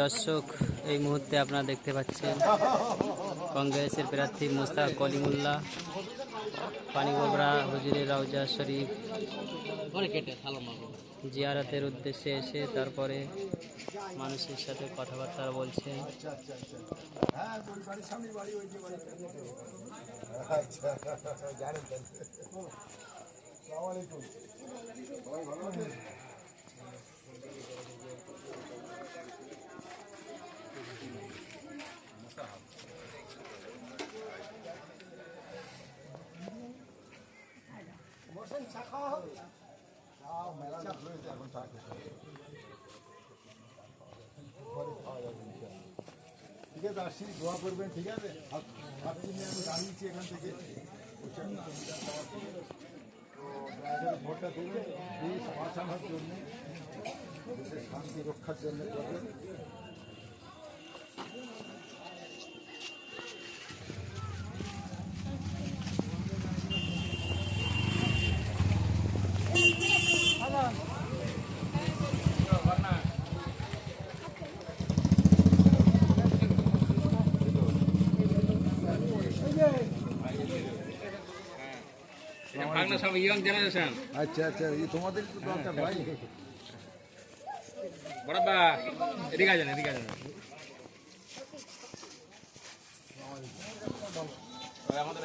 দর্শক, এই মুহূর্তে আপনারা দেখতে পাচ্ছেন কংগ্রেসের প্রার্থী মোস্তাক কলিমুল্লাহ পানিগোবরা হুজুরের রওজা শরীফ জিয়ারতের উদ্দেশ্যে এসে তারপরে মানুষের সাথে কথাবার্তা বলছেন। ঠিক আছে, আসছি, দোয়া করবেন। ঠিক আছে, ভাবছি আমি দাঁড়িয়েছি এখান থেকে, তো ভোটটা দেবে দেশ বাঁচানোর জন্য, দেশের শান্তি রক্ষার জন্য করবেন। আচ্ছা আচ্ছা, এই তোমাদের তো দরকার ভাই। বড়বা এদিকে আসেন, এদিকে আসেন। আমাদের